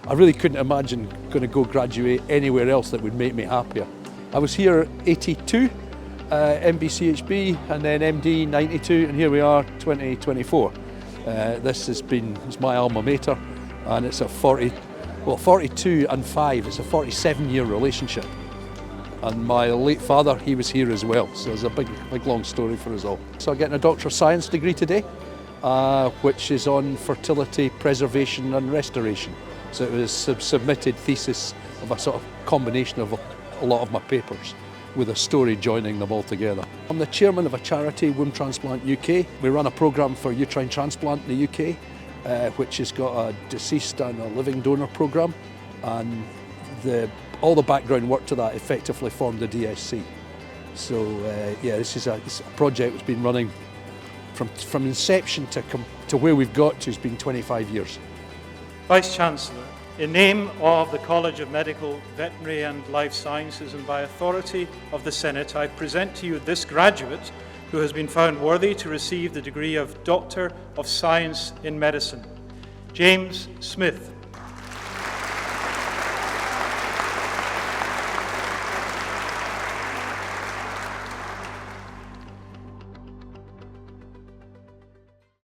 I really couldn't imagine going to go graduate anywhere else that would make me happier. I was here 82, MBCHB, and then MD 92, and here we are 2024. It's my alma mater, and it's a 42 and 5, it's a 47-year relationship. And my late father, he was here as well, so it's a big long story for us all. So I'm getting a Doctor of Science degree today, which is on fertility, preservation and restoration. So it was a submitted thesis of a sort of combination of a lot of my papers, with a story joining them all together. I'm the chairman of a charity, Womb Transplant UK. We run a programme for uterine transplant in the UK, which has got a deceased and a living donor programme, and all the background work to that effectively formed the DSC. So yeah, this is a project that's been running from inception to where we've got to has been 25 years. Vice-Chancellor, in name of the College of Medical, Veterinary and Life Sciences and by authority of the Senate, I present to you this graduate who has been found worthy to receive the degree of Doctor of Science in Medicine, James Smith.